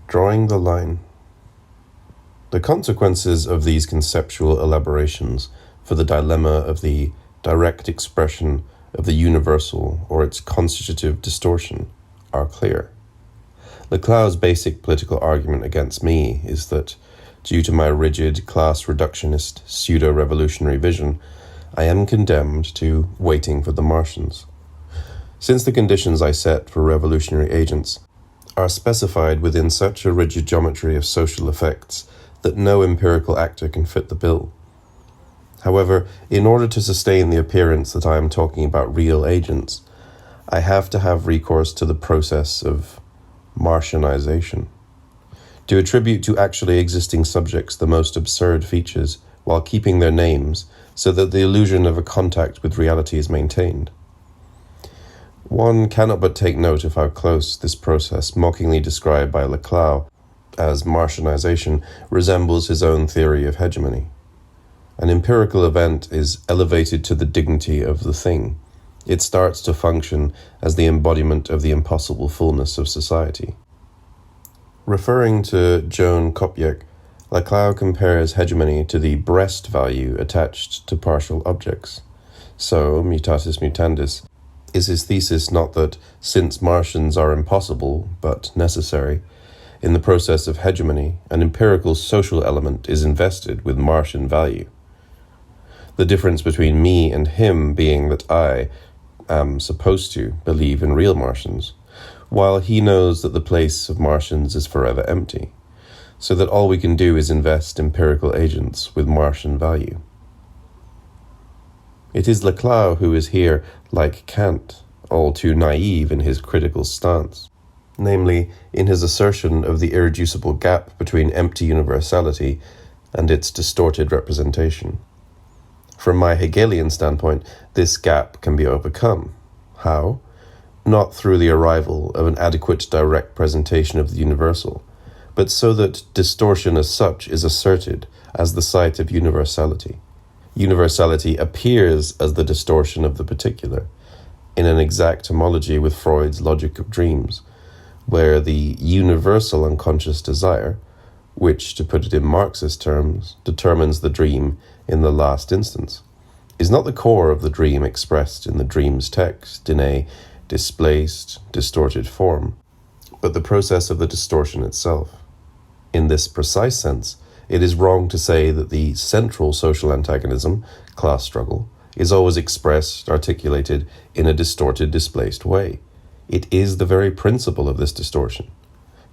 Drawing the line. The consequences of these conceptual elaborations for the dilemma of the direct expression of the universal or its constitutive distortion are clear. Laclau's basic political argument against me is that, due to my rigid, class-reductionist, pseudo-revolutionary vision, I am condemned to waiting for the Martians. Since the conditions I set for revolutionary agents are specified within such a rigid geometry of social effects that no empirical actor can fit the bill. However, in order to sustain the appearance that I am talking about real agents, I have to have recourse to the process of Martianization, to attribute to actually existing subjects the most absurd features while keeping their names so that the illusion of a contact with reality is maintained. One cannot but take note of how close this process, mockingly described by Laclau as Martianization, resembles his own theory of hegemony. An empirical event is elevated to the dignity of the thing. It starts to function as the embodiment of the impossible fullness of society. Referring to Joan Kopiec, Laclau compares hegemony to the breast value attached to partial objects. So, mutatis mutandis, is his thesis not that, since Martians are impossible, but necessary, in the process of hegemony, an empirical social element is invested with Martian value? The difference between me and him being that I am supposed to believe in real Martians, while he knows that the place of Martians is forever empty, so that all we can do is invest empirical agents with Martian value. It is Laclau who is here, like Kant, all too naive in his critical stance, namely in his assertion of the irreducible gap between empty universality and its distorted representation. From my Hegelian standpoint, this gap can be overcome. How? Not through the arrival of an adequate direct presentation of the universal, but so that distortion as such is asserted as the site of universality. Universality appears as the distortion of the particular, in an exact homology with Freud's logic of dreams, where the universal unconscious desire, which, to put it in Marxist terms, determines the dream in the last instance, is not the core of the dream expressed in the dream's text in a displaced, distorted form, but the process of the distortion itself. In this precise sense, it is wrong to say that the central social antagonism, class struggle, is always expressed, articulated in a distorted, displaced way. It is the very principle of this distortion.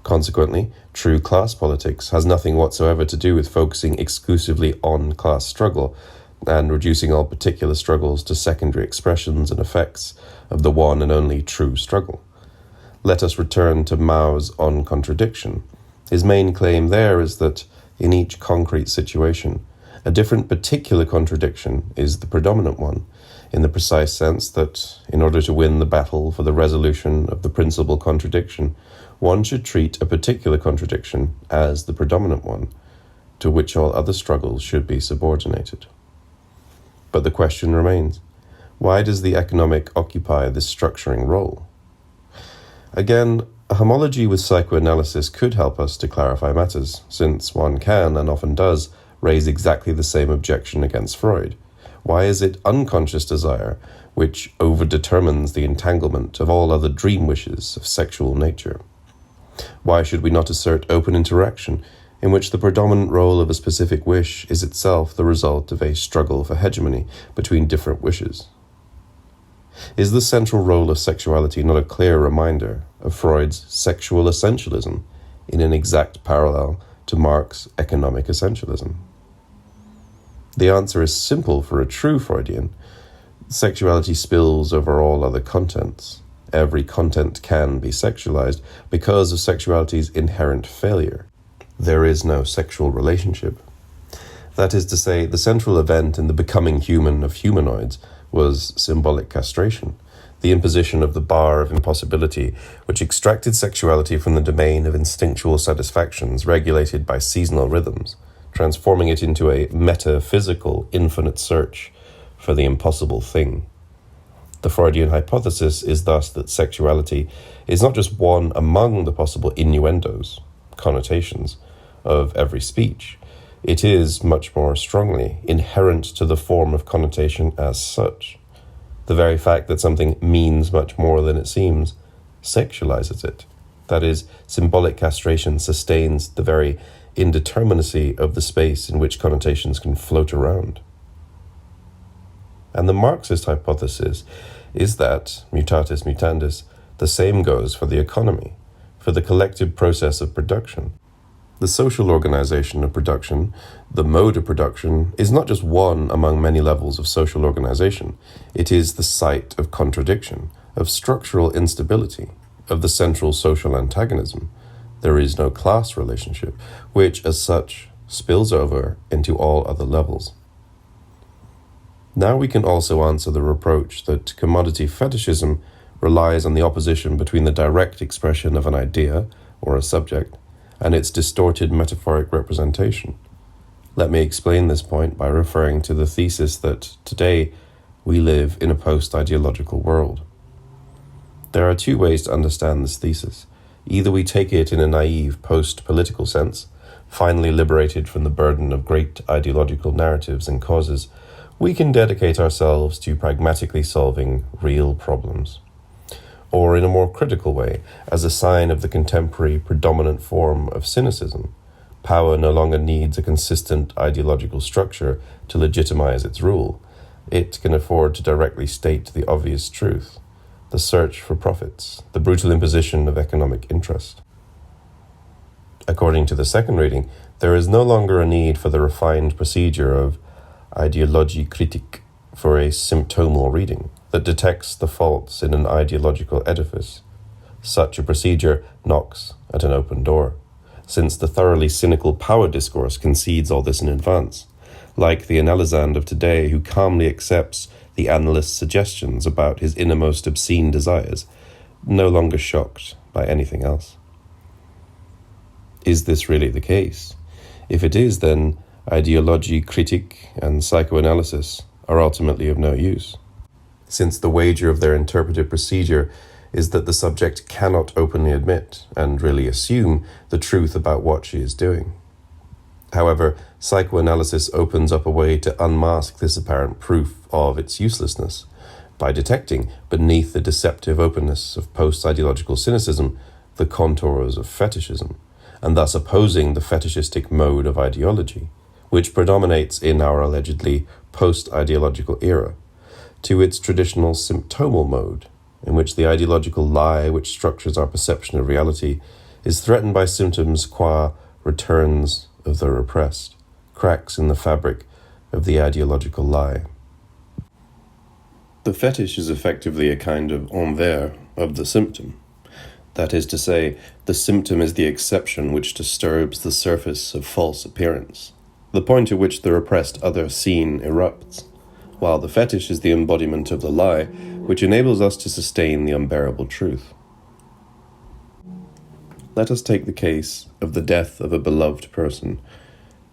Consequently, true class politics has nothing whatsoever to do with focusing exclusively on class struggle and reducing all particular struggles to secondary expressions and effects of the one and only true struggle. Let us return to Mao's On Contradiction. His main claim there is that in each concrete situation, a different particular contradiction is the predominant one, in the precise sense that, in order to win the battle for the resolution of the principal contradiction, one should treat a particular contradiction as the predominant one, to which all other struggles should be subordinated. But the question remains, why does the economic occupy this structuring role? Again, a homology with psychoanalysis could help us to clarify matters, since one can, and often does, raise exactly the same objection against Freud. Why is it unconscious desire which overdetermines the entanglement of all other dream wishes of sexual nature? Why should we not assert open interaction, in which the predominant role of a specific wish is itself the result of a struggle for hegemony between different wishes? Is the central role of sexuality not a clear reminder of Freud's sexual essentialism in an exact parallel to Marx's economic essentialism? The answer is simple for a true Freudian. Sexuality spills over all other contents. Every content can be sexualized because of sexuality's inherent failure. There is no sexual relationship. That is to say, the central event in the becoming human of humanoids was symbolic castration, the imposition of the bar of impossibility, which extracted sexuality from the domain of instinctual satisfactions regulated by seasonal rhythms, transforming it into a metaphysical, infinite search for the impossible thing. The Freudian hypothesis is thus that sexuality is not just one among the possible innuendos, connotations of every speech. It is much more strongly inherent to the form of connotation as such. The very fact that something means much more than it seems sexualizes it. That is, symbolic castration sustains the very indeterminacy of the space in which connotations can float around. And the Marxist hypothesis is that, mutatis mutandis, the same goes for the economy, for the collective process of production. The social organization of production, the mode of production, is not just one among many levels of social organization. It is the site of contradiction, of structural instability, of the central social antagonism. There is no class relationship, which, as such, spills over into all other levels. Now we can also answer the reproach that commodity fetishism relies on the opposition between the direct expression of an idea, or a subject, and its distorted metaphoric representation. Let me explain this point by referring to the thesis that today we live in a post-ideological world. There are two ways to understand this thesis. Either we take it in a naive post-political sense, finally liberated from the burden of great ideological narratives and causes, we can dedicate ourselves to pragmatically solving real problems. Or in a more critical way, as a sign of the contemporary predominant form of cynicism, power no longer needs a consistent ideological structure to legitimize its rule. It can afford to directly state the obvious truth, the search for profits, the brutal imposition of economic interest. According to the second reading, there is no longer a need for the refined procedure of Ideologiekritik for a symptomal reading that detects the faults in an ideological edifice. Such a procedure knocks at an open door, since the thoroughly cynical power discourse concedes all this in advance, like the analysand of today who calmly accepts the analyst's suggestions about his innermost obscene desires, no longer shocked by anything else. Is this really the case? If it is, then Ideologiekritik and psychoanalysis are ultimately of no use, since the wager of their interpretive procedure is that the subject cannot openly admit and really assume the truth about what she is doing. However, psychoanalysis opens up a way to unmask this apparent proof of its uselessness by detecting, beneath the deceptive openness of post-ideological cynicism, the contours of fetishism, and thus opposing the fetishistic mode of ideology, which predominates in our allegedly post-ideological era, to its traditional symptomal mode, in which the ideological lie which structures our perception of reality is threatened by symptoms qua returns of the repressed, cracks in the fabric of the ideological lie. The fetish is effectively a kind of envers of the symptom. That is to say, the symptom is the exception which disturbs the surface of false appearance, the point at which the repressed other scene erupts, while the fetish is the embodiment of the lie, which enables us to sustain the unbearable truth. Let us take the case of the death of a beloved person.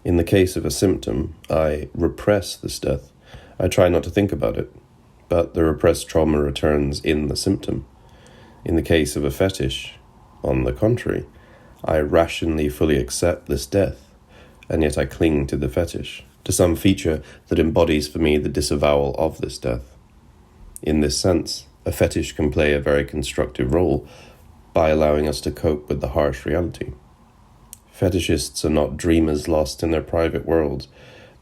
In the case of a symptom, I repress this death. I try not to think about it, but the repressed trauma returns in the symptom. In the case of a fetish, on the contrary, I rationally fully accept this death, and yet I cling to the fetish, to some feature that embodies for me the disavowal of this death. In this sense, a fetish can play a very constructive role by allowing us to cope with the harsh reality. Fetishists are not dreamers lost in their private worlds.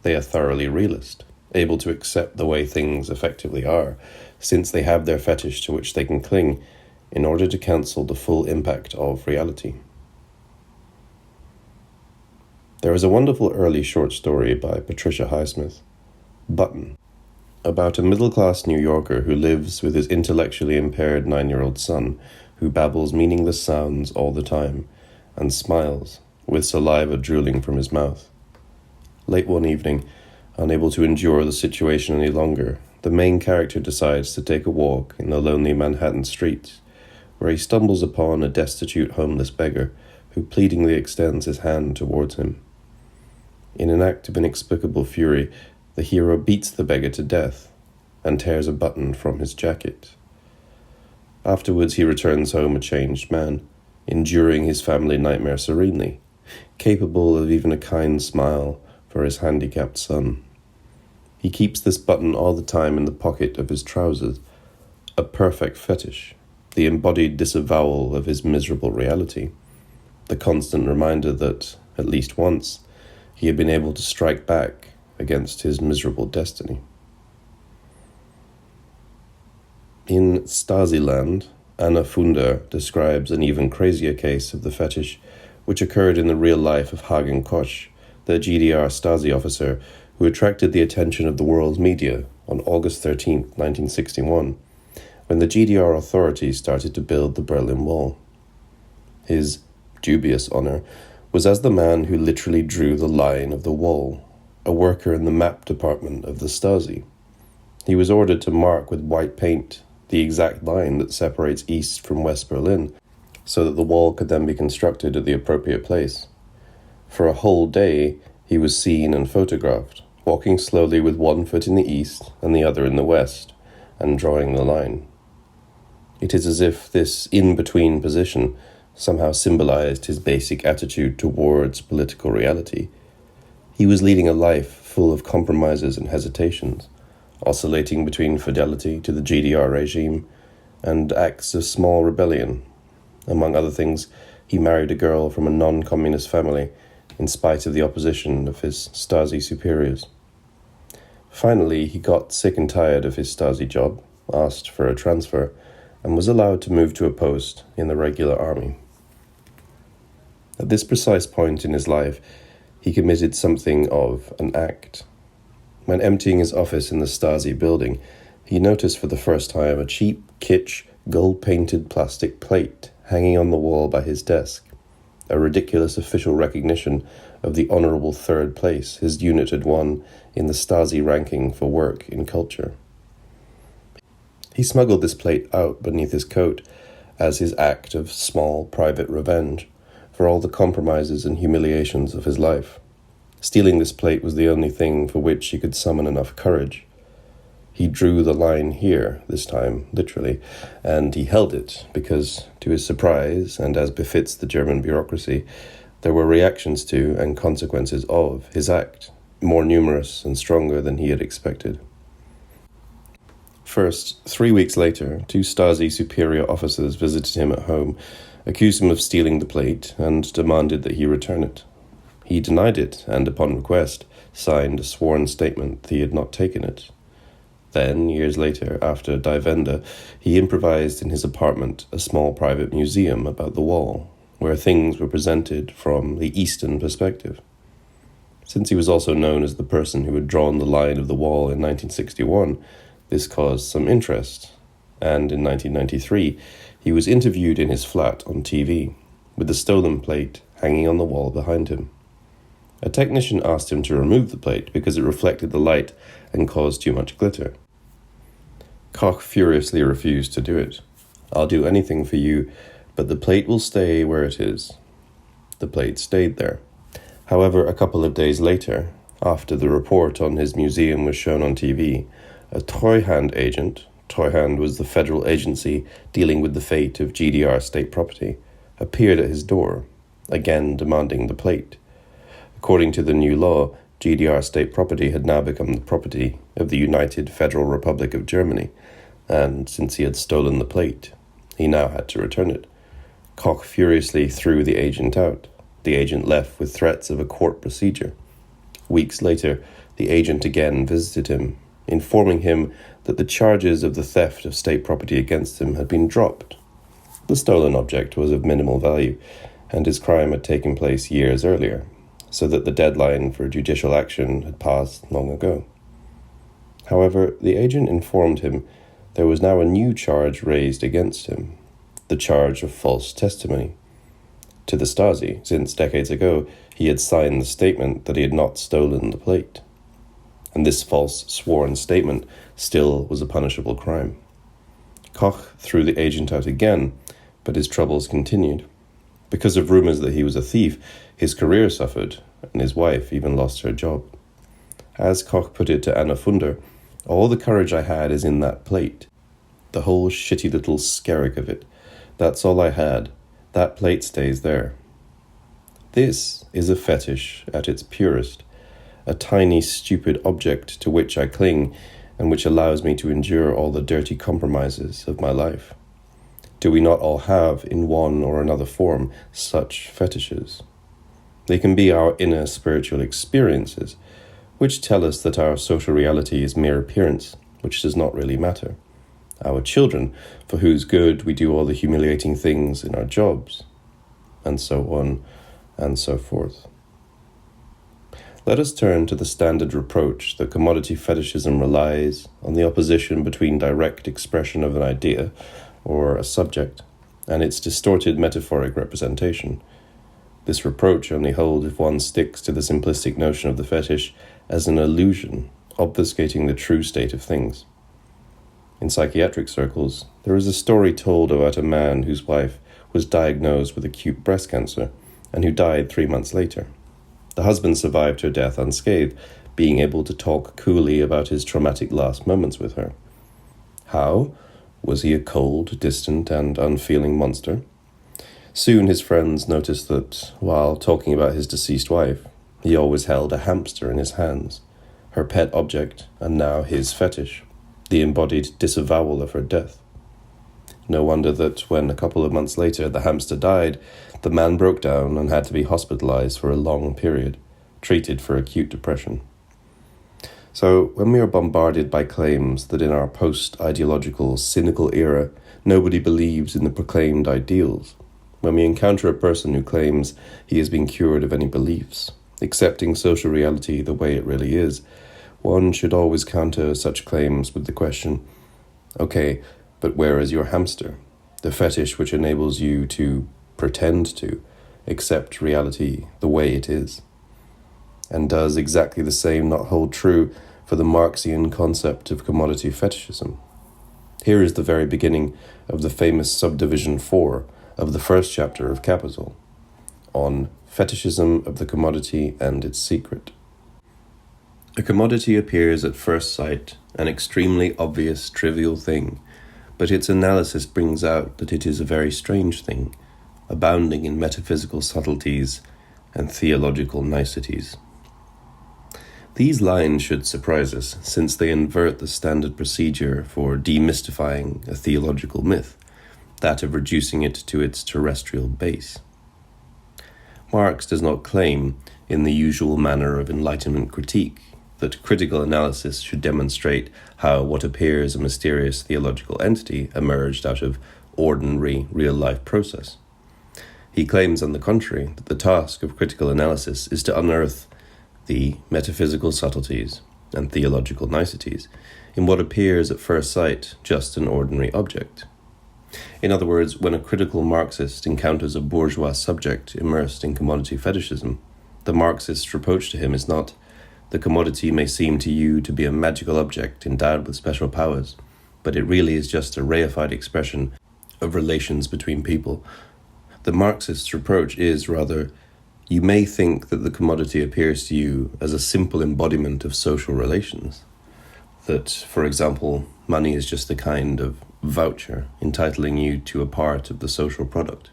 They are thoroughly realist, able to accept the way things effectively are, since they have their fetish to which they can cling in order to cancel the full impact of reality. There is a wonderful early short story by Patricia Highsmith, Button, about a middle-class New Yorker who lives with his intellectually impaired 9-year-old son, who babbles meaningless sounds all the time and smiles, with saliva drooling from his mouth. Late one evening, unable to endure the situation any longer, the main character decides to take a walk in the lonely Manhattan streets, where he stumbles upon a destitute homeless beggar who pleadingly extends his hand towards him. In an act of inexplicable fury, the hero beats the beggar to death and tears a button from his jacket. Afterwards, he returns home a changed man, enduring his family nightmare serenely, capable of even a kind smile for his handicapped son. He keeps this button all the time in the pocket of his trousers, a perfect fetish, the embodied disavowal of his miserable reality, the constant reminder that, at least once, he had been able to strike back against his miserable destiny. In Stasi-land, Anna Funder describes an even crazier case of the fetish, which occurred in the real life of Hagen Koch, the GDR Stasi officer who attracted the attention of the world's media on August 13, 1961, when the GDR authorities started to build the Berlin Wall. His dubious honor was as the man who literally drew the line of the wall, a worker in the map department of the Stasi. He was ordered to mark with white paint the exact line that separates East from West Berlin, so that the wall could then be constructed at the appropriate place. For a whole day, he was seen and photographed, walking slowly with one foot in the east and the other in the west, and drawing the line. It is as if this in-between position somehow symbolized his basic attitude towards political reality. He was leading a life full of compromises and hesitations, oscillating between fidelity to the GDR regime and acts of small rebellion. Among other things, he married a girl from a non-communist family in spite of the opposition of his Stasi superiors. Finally, he got sick and tired of his Stasi job, asked for a transfer, and was allowed to move to a post in the regular army. At this precise point in his life, he committed something of an act. When emptying his office in the Stasi building, he noticed for the first time a cheap, kitsch, gold-painted plastic plate hanging on the wall by his desk, a ridiculous official recognition of the honorable third place his unit had won in the Stasi ranking for work in culture. He smuggled this plate out beneath his coat as his act of small private revenge for all the compromises and humiliations of his life. Stealing this plate was the only thing for which he could summon enough courage. He drew the line here, this time, literally, and he held it because, to his surprise, and as befits the German bureaucracy, there were reactions to and consequences of his act, more numerous and stronger than he had expected. First, 3 weeks later, 2 Stasi superior officers visited him at home, accused him of stealing the plate, and demanded that he return it. He denied it, and upon request, signed a sworn statement that he had not taken it. Then, years later, after Die Wende, he improvised in his apartment a small private museum about the wall, where things were presented from the Eastern perspective. Since he was also known as the person who had drawn the line of the wall in 1961, this caused some interest, and in 1993, he was interviewed in his flat on TV, with the stolen plate hanging on the wall behind him. A technician asked him to remove the plate because it reflected the light and caused too much glitter. Koch furiously refused to do it. "I'll do anything for you, but the plate will stay where it is." The plate stayed there. However, a couple of days later, after the report on his museum was shown on TV, a Treuhand agent, Treuhand was the federal agency dealing with the fate of GDR state property, appeared at his door, again demanding the plate. According to the new law, GDR state property had now become the property of the United Federal Republic of Germany, and since he had stolen the plate, he now had to return it. Koch furiously threw the agent out. The agent left with threats of a court procedure. Weeks later, the agent again visited him, informing him that the charges of the theft of state property against him had been dropped. The stolen object was of minimal value, and his crime had taken place years earlier, so that the deadline for judicial action had passed long ago. However, the agent informed him there was now a new charge raised against him, the charge of false testimony to the Stasi, since decades ago he had signed the statement that he had not stolen the plate. And this false sworn statement still was a punishable crime. Koch threw the agent out again, but his troubles continued. Because of rumors that he was a thief, his career suffered, and his wife even lost her job. As Koch put it to Anna Funder, "All the courage I had is in that plate. The whole shitty little skerrick of it. That's all I had. that plate stays there. This is a fetish at its purest, a tiny, stupid object to which I cling and which allows me to endure all the dirty compromises of my life. Do we not all have, in one or another form, such fetishes? They can be our inner spiritual experiences, which tell us that our social reality is mere appearance, which does not really matter. Our children, for whose good we do all the humiliating things in our jobs, and so on and so forth. Let us turn to the standard reproach that commodity fetishism relies on the opposition between direct expression of an idea, or a subject, and its distorted metaphoric representation. This reproach only holds if one sticks to the simplistic notion of the fetish as an illusion, obfuscating the true state of things. In psychiatric circles, there is a story told about a man whose wife was diagnosed with acute breast cancer and who died 3 months later. The husband survived her death unscathed, being able to talk coolly about his traumatic last moments with her. How? Was he a cold, distant, and unfeeling monster? Soon his friends noticed that, while talking about his deceased wife, he always held a hamster in his hands, her pet object, and now his fetish, the embodied disavowal of her death. No wonder that when a couple of months later the hamster died, the man broke down and had to be hospitalized for a long period, treated for acute depression. So, when we are bombarded by claims that in our post-ideological, cynical era, nobody believes in the proclaimed ideals, when we encounter a person who claims he has been cured of any beliefs, accepting social reality the way it really is, one should always counter such claims with the question, okay, but where is your hamster? The fetish which enables you to pretend to accept reality the way it is. And does exactly the same not hold true for the Marxian concept of commodity fetishism? Here is the very beginning of the famous subdivision 4 of the first chapter of Capital, on fetishism of the commodity and its secret. A commodity appears at first sight an extremely obvious, trivial thing, but its analysis brings out that it is a very strange thing, abounding in metaphysical subtleties and theological niceties. These lines should surprise us, since they invert the standard procedure for demystifying a theological myth, that of reducing it to its terrestrial base. Marx does not claim, in the usual manner of Enlightenment critique, that critical analysis should demonstrate how what appears a mysterious theological entity emerged out of ordinary real-life process. He claims, on the contrary, that the task of critical analysis is to unearth the metaphysical subtleties and theological niceties in what appears at first sight just an ordinary object. In other words, when a critical Marxist encounters a bourgeois subject immersed in commodity fetishism, the Marxist's reproach to him is not, "The commodity may seem to you to be a magical object endowed with special powers, but it really is just a reified expression of relations between people." The Marxist's reproach is, rather, you may think that the commodity appears to you as a simple embodiment of social relations. That, for example, money is just a kind of voucher entitling you to a part of the social product.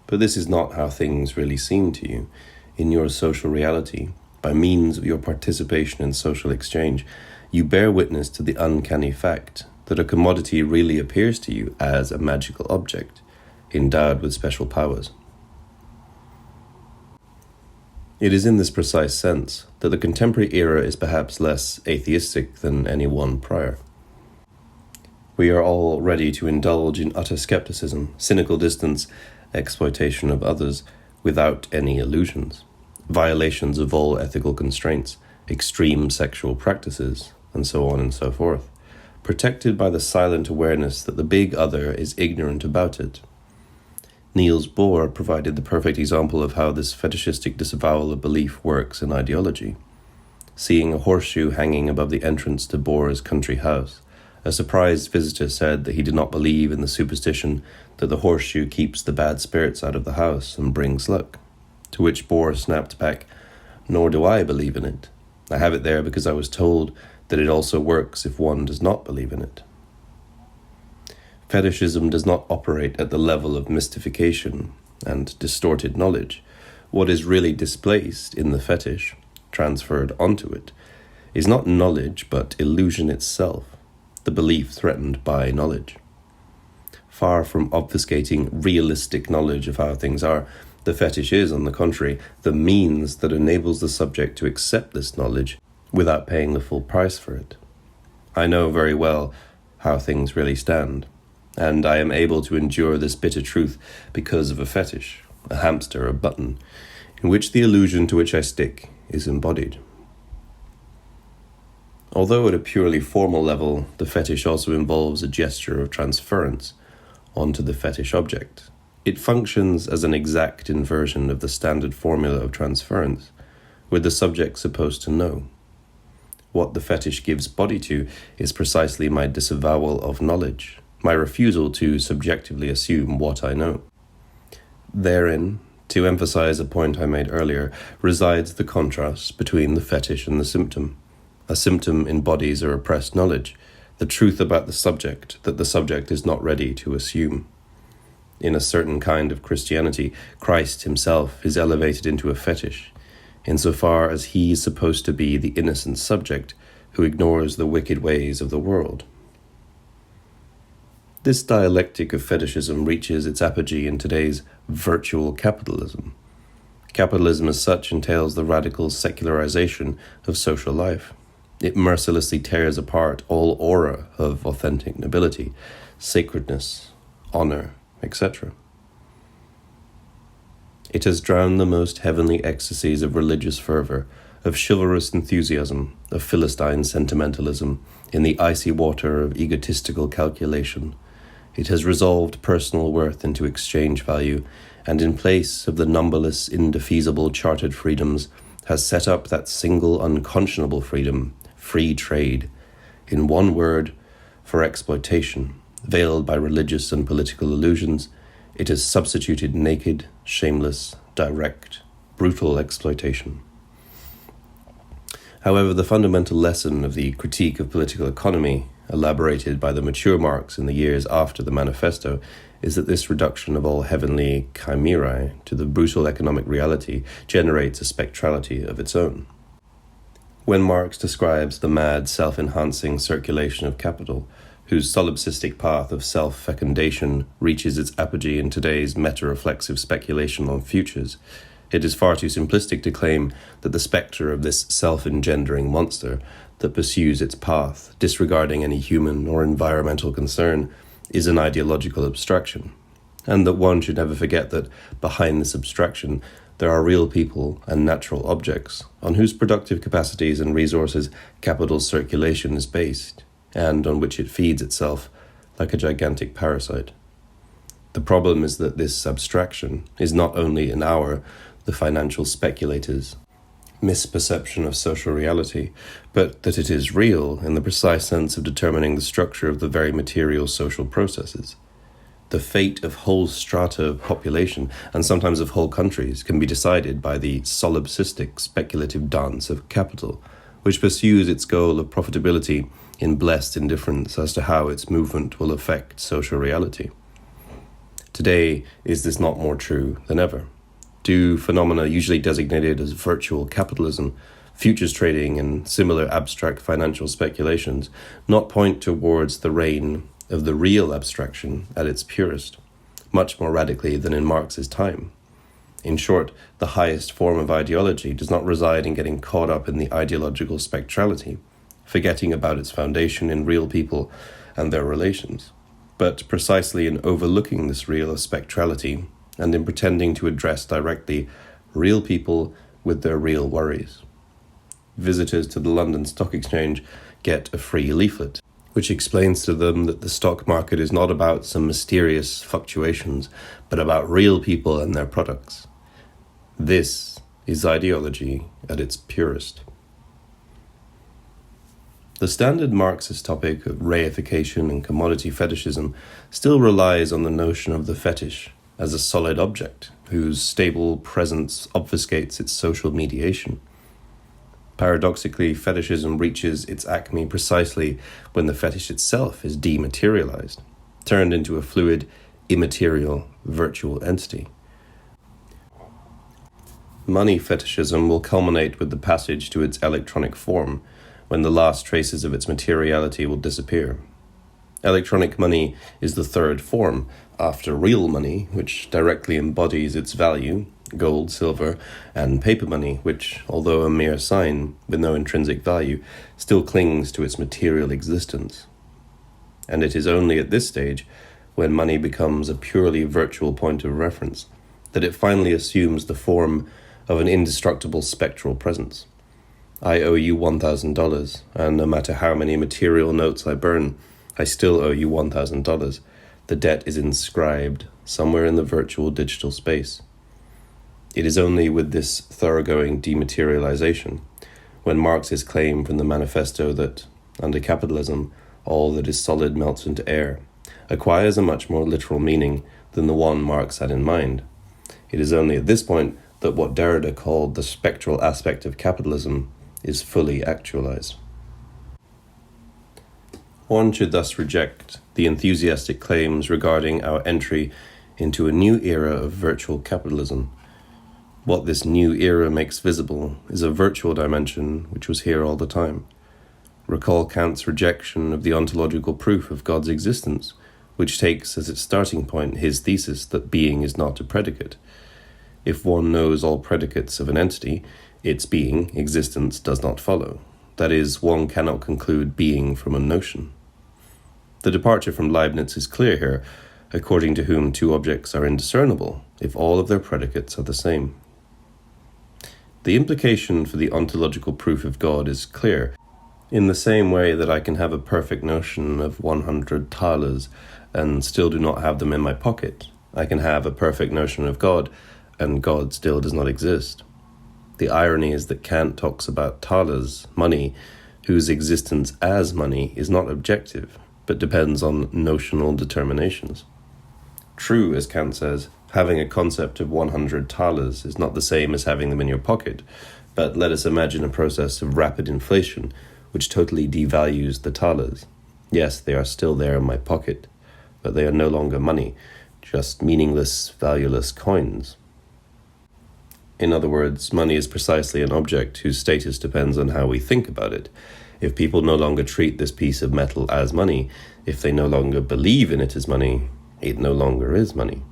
But this is not how things really seem to you. In your social reality, by means of your participation in social exchange, you bear witness to the uncanny fact that a commodity really appears to you as a magical object, endowed with special powers. It is in this precise sense that the contemporary era is perhaps less atheistic than any one prior. We are all ready to indulge in utter skepticism, cynical distance, exploitation of others, without any illusions, violations of all ethical constraints, extreme sexual practices, and so on and so forth, protected by the silent awareness that the big other is ignorant about it. Niels Bohr provided the perfect example of how this fetishistic disavowal of belief works in ideology. Seeing a horseshoe hanging above the entrance to Bohr's country house, a surprised visitor said that he did not believe in the superstition that the horseshoe keeps the bad spirits out of the house and brings luck. To which Bohr snapped back, "Nor do I believe in it. I have it there because I was told that it also works if one does not believe in it." Fetishism does not operate at the level of mystification and distorted knowledge. What is really displaced in the fetish, transferred onto it, is not knowledge but illusion itself, the belief threatened by knowledge. Far from obfuscating realistic knowledge of how things are, the fetish is, on the contrary, the means that enables the subject to accept this knowledge without paying the full price for it. I know very well how things really stand, and I am able to endure this bitter truth because of a fetish, a hamster, a button, in which the illusion to which I stick is embodied. Although at a purely formal level, the fetish also involves a gesture of transference onto the fetish object, it functions as an exact inversion of the standard formula of transference, with the subject supposed to know. What the fetish gives body to is precisely my disavowal of knowledge, my refusal to subjectively assume what I know. Therein, to emphasize a point I made earlier, resides the contrast between the fetish and the symptom. A symptom embodies a repressed knowledge, the truth about the subject that the subject is not ready to assume. In a certain kind of Christianity, Christ himself is elevated into a fetish, insofar as he is supposed to be the innocent subject who ignores the wicked ways of the world. This dialectic of fetishism reaches its apogee in today's virtual capitalism. Capitalism as such entails the radical secularization of social life. It mercilessly tears apart all aura of authentic nobility, sacredness, honor, etc. It has drowned the most heavenly ecstasies of religious fervor, of chivalrous enthusiasm, of Philistine sentimentalism, in the icy water of egotistical calculation. It has resolved personal worth into exchange value, and in place of the numberless, indefeasible chartered freedoms, has set up that single unconscionable freedom, free trade, in one word, for exploitation. Veiled by religious and political illusions, it has substituted naked, shameless, direct, brutal exploitation. However, the fundamental lesson of the critique of political economy, elaborated by the mature Marx in the years after the Manifesto, is that this reduction of all heavenly chimerae to the brutal economic reality generates a spectrality of its own. When Marx describes the mad, self-enhancing circulation of capital, whose solipsistic path of self-fecundation reaches its apogee in today's meta-reflexive speculation on futures, it is far too simplistic to claim that the spectre of this self-engendering monster that pursues its path, disregarding any human or environmental concern, is an ideological abstraction, and that one should never forget that behind this abstraction there are real people and natural objects on whose productive capacities and resources capital's circulation is based, and on which it feeds itself like a gigantic parasite. The problem is that this abstraction is not only in the financial speculators' misperception of social reality, but that it is real in the precise sense of determining the structure of the very material social processes. The fate of whole strata of population, and sometimes of whole countries, can be decided by the solipsistic speculative dance of capital, which pursues its goal of profitability in blessed indifference as to how its movement will affect social reality. Today, is this not more true than ever? Do phenomena usually designated as virtual capitalism, futures trading, and similar abstract financial speculations not point towards the reign of the real abstraction at its purest, much more radically than in Marx's time? In short, the highest form of ideology does not reside in getting caught up in the ideological spectrality, forgetting about its foundation in real people and their relations, but precisely in overlooking this real spectrality and in pretending to address directly real people with their real worries. Visitors to the London Stock Exchange get a free leaflet, which explains to them that the stock market is not about some mysterious fluctuations, but about real people and their products. This is ideology at its purest. The standard Marxist topic of reification and commodity fetishism still relies on the notion of the fetish as a solid object whose stable presence obfuscates its social mediation. Paradoxically, fetishism reaches its acme precisely when the fetish itself is dematerialized, turned into a fluid, immaterial, virtual entity. Money fetishism will culminate with the passage to its electronic form, when the last traces of its materiality will disappear. Electronic money is the third form, after real money, which directly embodies its value, gold, silver, and paper money, which, although a mere sign with no intrinsic value, still clings to its material existence. And it is only at this stage, when money becomes a purely virtual point of reference, that it finally assumes the form of an indestructible spectral presence. I owe you $1,000, and no matter how many material notes I burn, I still owe you $1,000. The debt is inscribed somewhere in the virtual digital space. It is only with this thoroughgoing dematerialization, when Marx's claim from the manifesto that, under capitalism, all that is solid melts into air, acquires a much more literal meaning than the one Marx had in mind. It is only at this point that what Derrida called the spectral aspect of capitalism is fully actualized. One should thus reject the enthusiastic claims regarding our entry into a new era of virtual capitalism. What this new era makes visible is a virtual dimension which was here all the time. Recall Kant's rejection of the ontological proof of God's existence, which takes as its starting point his thesis that being is not a predicate. If one knows all predicates of an entity, its being, existence, does not follow. That is, one cannot conclude being from a notion. The departure from Leibniz is clear here, according to whom two objects are indiscernible if all of their predicates are the same. The implication for the ontological proof of God is clear, in the same way that I can have a perfect notion of 100 thalers and still do not have them in my pocket. I can have a perfect notion of God, and God still does not exist. The irony is that Kant talks about thalers, money, whose existence as money is not objective, but depends on notional determinations. True, as Kant says, having a concept of 100 thalers is not the same as having them in your pocket, but let us imagine a process of rapid inflation which totally devalues the thalers. Yes, they are still there in my pocket, but they are no longer money, just meaningless, valueless coins. In other words, money is precisely an object whose status depends on how we think about it. If people no longer treat this piece of metal as money, if they no longer believe in it as money, it no longer is money.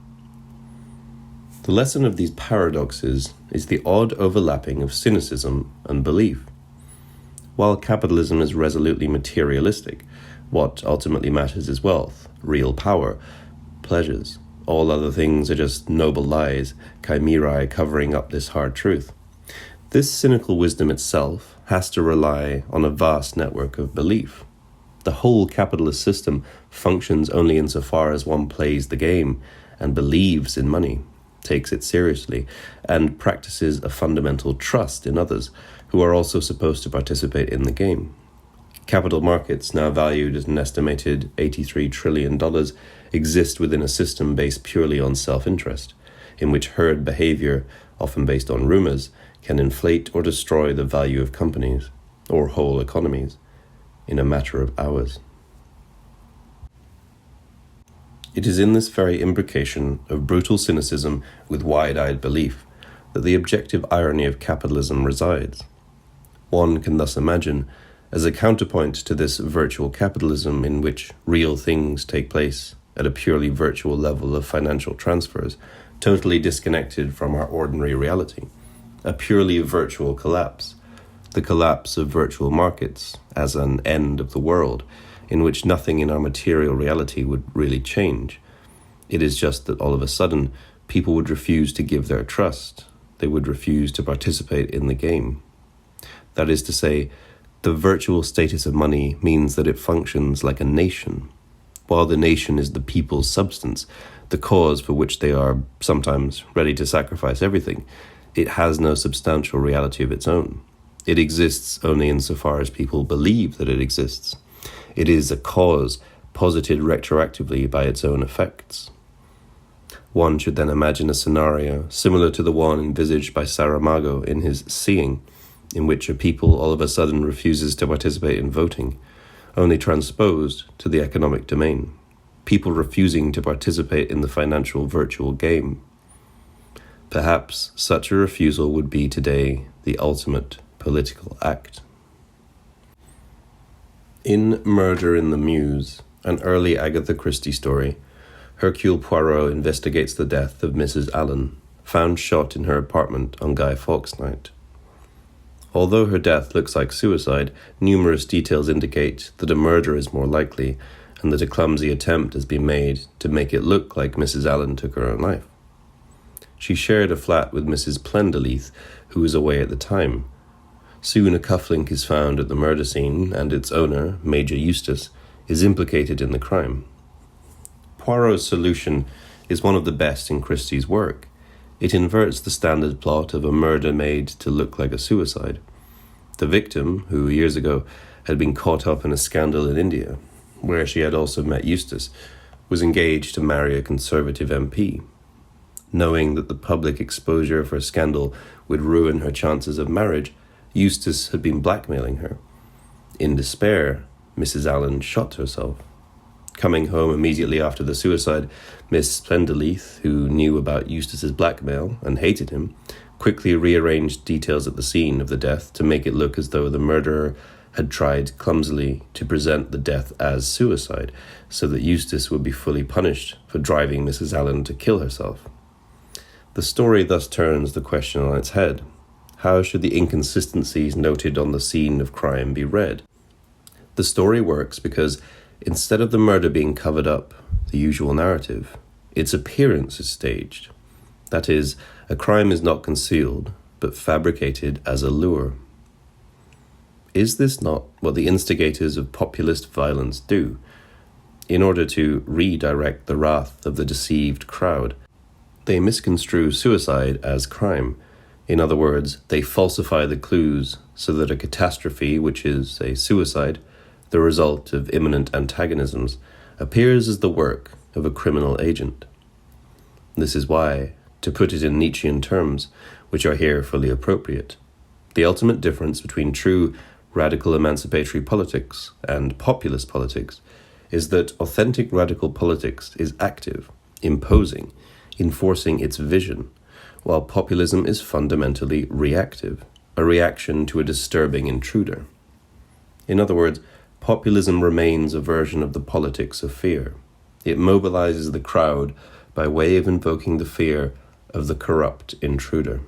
The lesson of these paradoxes is the odd overlapping of cynicism and belief. While capitalism is resolutely materialistic, what ultimately matters is wealth, real power, pleasures. All other things are just noble lies, chimerae covering up this hard truth. This cynical wisdom itself has to rely on a vast network of belief. The whole capitalist system functions only insofar as one plays the game and believes in money, takes it seriously, and practices a fundamental trust in others who are also supposed to participate in the game. Capital markets, now valued at an estimated $83 trillion, exist within a system based purely on self-interest, in which herd behavior, often based on rumors, can inflate or destroy the value of companies, or whole economies, in a matter of hours. It is in this very imbrication of brutal cynicism with wide-eyed belief that the objective irony of capitalism resides. One can thus imagine, as a counterpoint to this virtual capitalism in which real things take place at a purely virtual level of financial transfers, totally disconnected from our ordinary reality, a purely virtual collapse, the collapse of virtual markets as an end of the world, in which nothing in our material reality would really change. It is just that all of a sudden, people would refuse to give their trust. They would refuse to participate in the game. That is to say, the virtual status of money means that it functions like a nation. While the nation is the people's substance, the cause for which they are sometimes ready to sacrifice everything, it has no substantial reality of its own. It exists only insofar as people believe that it exists. It is a cause posited retroactively by its own effects. One should then imagine a scenario similar to the one envisaged by Saramago in his Seeing, in which a people all of a sudden refuses to participate in voting, only transposed to the economic domain. people refusing to participate in the financial virtual game. Perhaps such a refusal would be today the ultimate political act. In Murder in the Mews, an early Agatha Christie story, Hercule Poirot investigates the death of Mrs. Allen, found shot in her apartment on Guy Fawkes night. Although her death looks like suicide, numerous details indicate that a murder is more likely and that a clumsy attempt has been made to make it look like Mrs. Allen took her own life. She shared a flat with Mrs. Plenderleith, who was away at the time. Soon a cufflink is found at the murder scene, and its owner, Major Eustace, is implicated in the crime. Poirot's solution is one of the best in Christie's work. It inverts the standard plot of a murder made to look like a suicide. The victim, who years ago had been caught up in a scandal in India, where she had also met Eustace, was engaged to marry a Conservative MP. Knowing that the public exposure for a scandal would ruin her chances of marriage, Eustace had been blackmailing her. In despair, Mrs. Allen shot herself. Coming home immediately after the suicide, Miss Plenderleith, who knew about Eustace's blackmail and hated him, quickly rearranged details at the scene of the death to make it look as though the murderer had tried clumsily to present the death as suicide, so that Eustace would be fully punished for driving Mrs. Allen to kill herself. The story thus turns the question on its head. How should the inconsistencies noted on the scene of crime be read? The story works because instead of the murder being covered up, the usual narrative, its appearance is staged. That is, a crime is not concealed, but fabricated as a lure. Is this not what the instigators of populist violence do? In order to redirect the wrath of the deceived crowd, they misconstrue suicide as crime. In other words, they falsify the clues so that a catastrophe, which is a suicide, the result of imminent antagonisms, appears as the work of a criminal agent. This is why, to put it in Nietzschean terms, which are here fully appropriate, the ultimate difference between true radical emancipatory politics and populist politics is that authentic radical politics is active, imposing, enforcing its vision, while populism is fundamentally reactive, a reaction to a disturbing intruder. In other words, populism remains a version of the politics of fear. It mobilizes the crowd by way of invoking the fear of the corrupt intruder.